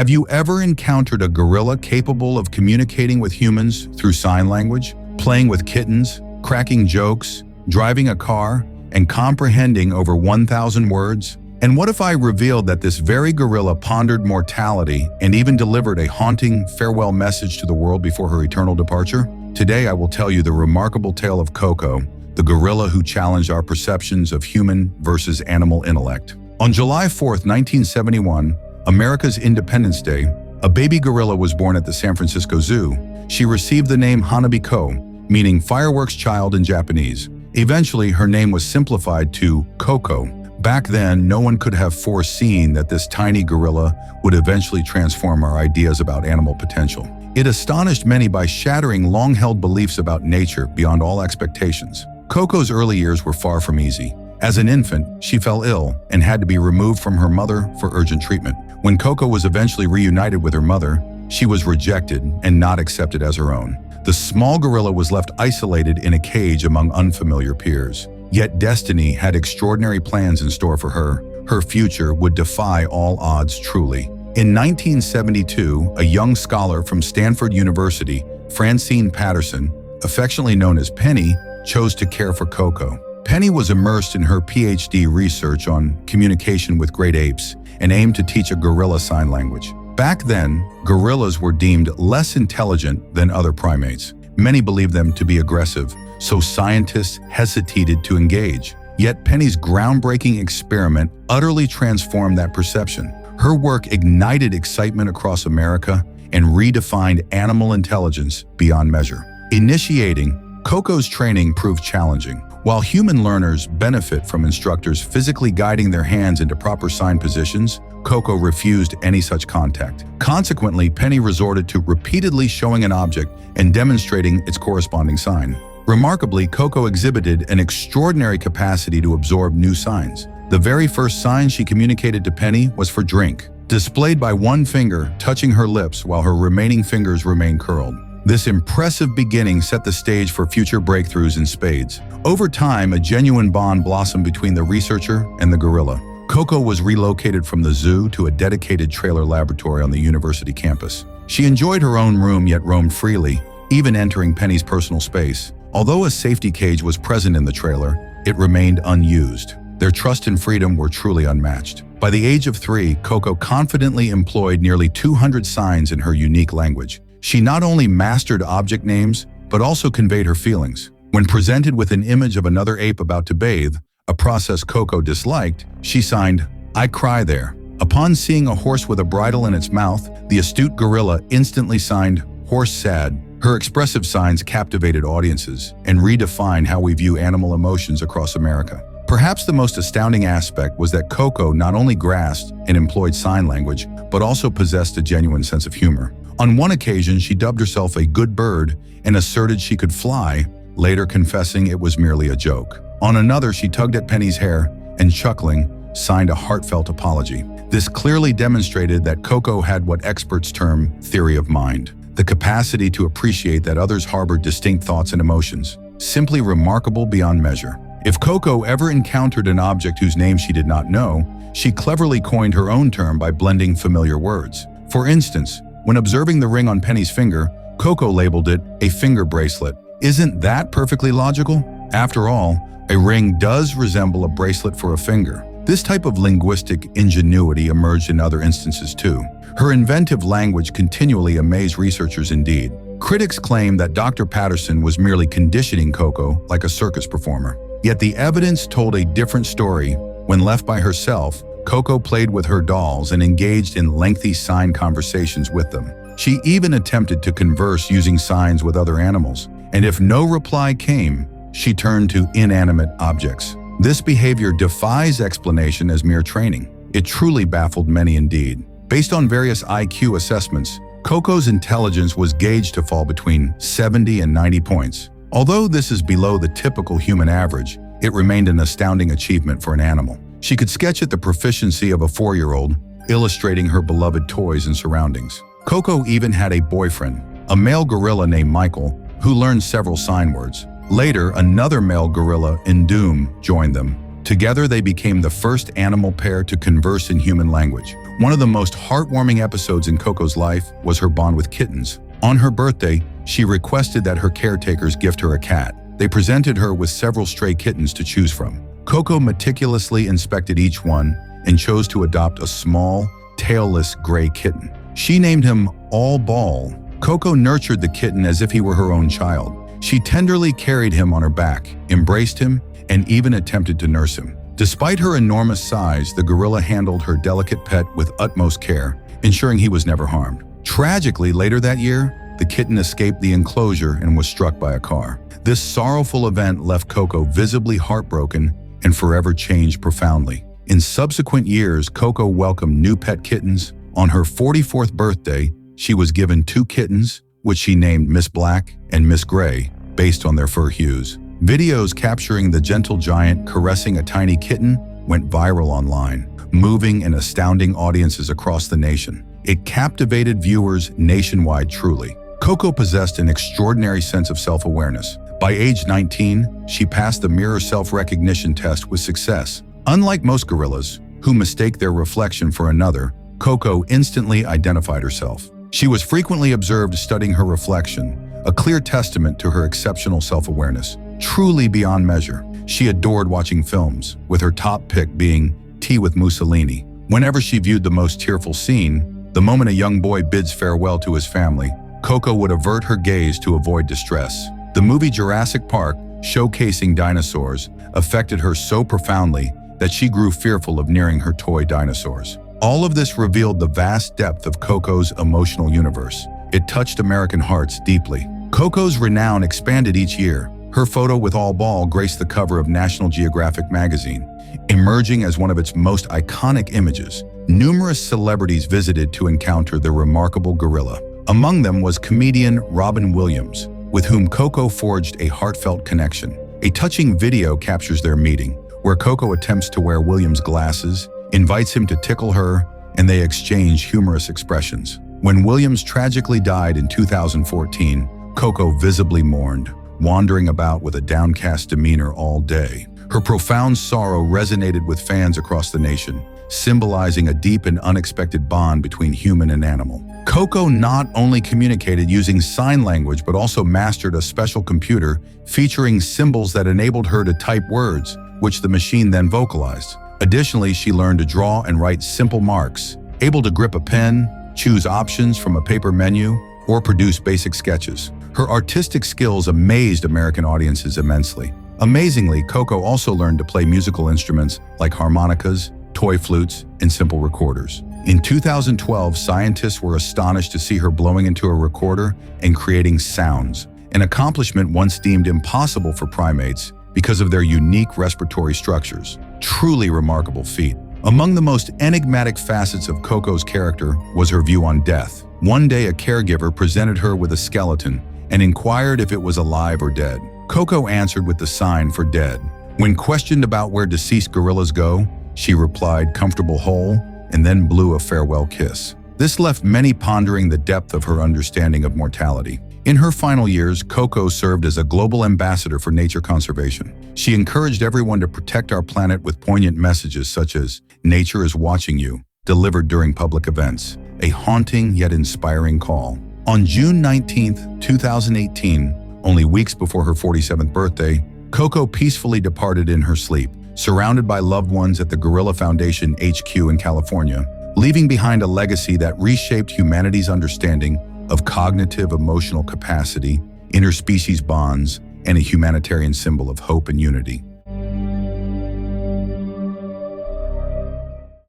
Have you ever encountered a gorilla capable of communicating with humans through sign language, playing with kittens, cracking jokes, driving a car, and comprehending over 1,000 words? And what if I revealed that this very gorilla pondered mortality and even delivered a haunting farewell message to the world before her eternal departure? Today I will tell you the remarkable tale of Koko, the gorilla who challenged our perceptions of human versus animal intellect. On July 4th, 1971, America's Independence Day, a baby gorilla was born at the San Francisco Zoo. She received the name Hanabiko, meaning fireworks child in Japanese. Eventually, her name was simplified to Koko. Back then, no one could have foreseen that this tiny gorilla would eventually transform our ideas about animal potential. It astonished many by shattering long-held beliefs about nature beyond all expectations. Koko's early years were far from easy. As an infant, she fell ill and had to be removed from her mother for urgent treatment. When Koko was eventually reunited with her mother, she was rejected and not accepted as her own. The small gorilla was left isolated in a cage among unfamiliar peers. Yet destiny had extraordinary plans in store for her. Her future would defy all odds truly. In 1972, a young scholar from Stanford University, Francine Patterson, affectionately known as Penny, chose to care for Koko. Penny was immersed in her PhD research on communication with great apes and aimed to teach a gorilla sign language. Back then, gorillas were deemed less intelligent than other primates. Many believed them to be aggressive, so scientists hesitated to engage. Yet Penny's groundbreaking experiment utterly transformed that perception. Her work ignited excitement across America and redefined animal intelligence beyond measure. Initiating Koko's training proved challenging. While human learners benefit from instructors physically guiding their hands into proper sign positions, Koko refused any such contact. Consequently, Penny resorted to repeatedly showing an object and demonstrating its corresponding sign. Remarkably, Koko exhibited an extraordinary capacity to absorb new signs. The very first sign she communicated to Penny was for drink, displayed by one finger touching her lips while her remaining fingers remained curled. This impressive beginning set the stage for future breakthroughs in spades. Over time, a genuine bond blossomed between the researcher and the gorilla. Koko was relocated from the zoo to a dedicated trailer laboratory on the university campus. She enjoyed her own room yet roamed freely, even entering Penny's personal space. Although a safety cage was present in the trailer, it remained unused. Their trust and freedom were truly unmatched. By the age of 3, Koko confidently employed nearly 200 signs in her unique language. She not only mastered object names, but also conveyed her feelings. When presented with an image of another ape about to bathe, a process Koko disliked, she signed, "I cry there." Upon seeing a horse with a bridle in its mouth, the astute gorilla instantly signed, "Horse sad." Her expressive signs captivated audiences and redefined how we view animal emotions across America. Perhaps the most astounding aspect was that Koko not only grasped and employed sign language, but also possessed a genuine sense of humor. On one occasion, she dubbed herself a good bird and asserted she could fly, later confessing it was merely a joke. On another, she tugged at Penny's hair and, chuckling, signed a heartfelt apology. This clearly demonstrated that Koko had what experts term theory of mind, the capacity to appreciate that others harbor distinct thoughts and emotions, simply remarkable beyond measure. If Koko ever encountered an object whose name she did not know, she cleverly coined her own term by blending familiar words. For instance, when observing the ring on Penny's finger, Koko labeled it a finger bracelet. Isn't that perfectly logical? After all, a ring does resemble a bracelet for a finger. This type of linguistic ingenuity emerged in other instances too. Her inventive language continually amazed researchers indeed. Critics claim that Dr. Patterson was merely conditioning Koko like a circus performer. Yet the evidence told a different story. When left by herself, Koko played with her dolls and engaged in lengthy sign conversations with them. She even attempted to converse using signs with other animals. And if no reply came, she turned to inanimate objects. This behavior defies explanation as mere training. It truly baffled many indeed. Based on various IQ assessments, Koko's intelligence was gauged to fall between 70 and 90 points. Although this is below the typical human average, it remained an astounding achievement for an animal. She could sketch at the proficiency of a 4-year-old, illustrating her beloved toys and surroundings. Koko even had a boyfriend, a male gorilla named Michael, who learned several sign words. Later, another male gorilla, Indum, joined them. Together, they became the first animal pair to converse in human language. One of the most heartwarming episodes in Koko's life was her bond with kittens. On her birthday, she requested that her caretakers gift her a cat. They presented her with several stray kittens to choose from. Koko meticulously inspected each one and chose to adopt a small, tailless gray kitten. She named him All Ball. Koko nurtured the kitten as if he were her own child. She tenderly carried him on her back, embraced him, and even attempted to nurse him. Despite her enormous size, the gorilla handled her delicate pet with utmost care, ensuring he was never harmed. Tragically, later that year, the kitten escaped the enclosure and was struck by a car. This sorrowful event left Koko visibly heartbroken and forever changed profoundly. In subsequent years, Koko welcomed new pet kittens. On her 44th birthday, she was given 2 kittens, which she named Miss Black and Miss Gray, based on their fur hues. Videos capturing the gentle giant caressing a tiny kitten went viral online, moving and astounding audiences across the nation. It captivated viewers nationwide truly. Koko possessed an extraordinary sense of self-awareness. By age 19, she passed the mirror self-recognition test with success. Unlike most gorillas, who mistake their reflection for another, Koko instantly identified herself. She was frequently observed studying her reflection, a clear testament to her exceptional self-awareness. Truly beyond measure, she adored watching films, with her top pick being Tea with Mussolini. Whenever she viewed the most tearful scene, the moment a young boy bids farewell to his family, Koko would avert her gaze to avoid distress. The movie Jurassic Park, showcasing dinosaurs, affected her so profoundly that she grew fearful of nearing her toy dinosaurs. All of this revealed the vast depth of Koko's emotional universe. It touched American hearts deeply. Koko's renown expanded each year. Her photo with All Ball graced the cover of National Geographic magazine, emerging as one of its most iconic images. Numerous celebrities visited to encounter the remarkable gorilla. Among them was comedian Robin Williams, with whom Koko forged a heartfelt connection. A touching video captures their meeting, where Koko attempts to wear Williams' glasses, invites him to tickle her, and they exchange humorous expressions. When Williams tragically died in 2014, Koko visibly mourned, wandering about with a downcast demeanor all day. Her profound sorrow resonated with fans across the nation, symbolizing a deep and unexpected bond between human and animal. Koko not only communicated using sign language but also mastered a special computer featuring symbols that enabled her to type words, which the machine then vocalized. Additionally, she learned to draw and write simple marks, able to grip a pen, choose options from a paper menu, or produce basic sketches. Her artistic skills amazed American audiences immensely. Amazingly, Koko also learned to play musical instruments like harmonicas, toy flutes, and simple recorders. In 2012, scientists were astonished to see her blowing into a recorder and creating sounds, an accomplishment once deemed impossible for primates because of their unique respiratory structures. Truly remarkable feat. Among the most enigmatic facets of Koko's character was her view on death. One day, a caregiver presented her with a skeleton and inquired if it was alive or dead. Koko answered with the sign for dead. When questioned about where deceased gorillas go, she replied, "Comfortable hole," and then blew a farewell kiss. This left many pondering the depth of her understanding of mortality. In her final years, Koko served as a global ambassador for nature conservation. She encouraged everyone to protect our planet with poignant messages such as, "Nature is watching you," delivered during public events, a haunting yet inspiring call. On June 19, 2018, only weeks before her 47th birthday, Koko peacefully departed in her sleep, surrounded by loved ones at the Gorilla Foundation HQ in California, leaving behind a legacy that reshaped humanity's understanding of cognitive emotional capacity, interspecies bonds, and a humanitarian symbol of hope and unity.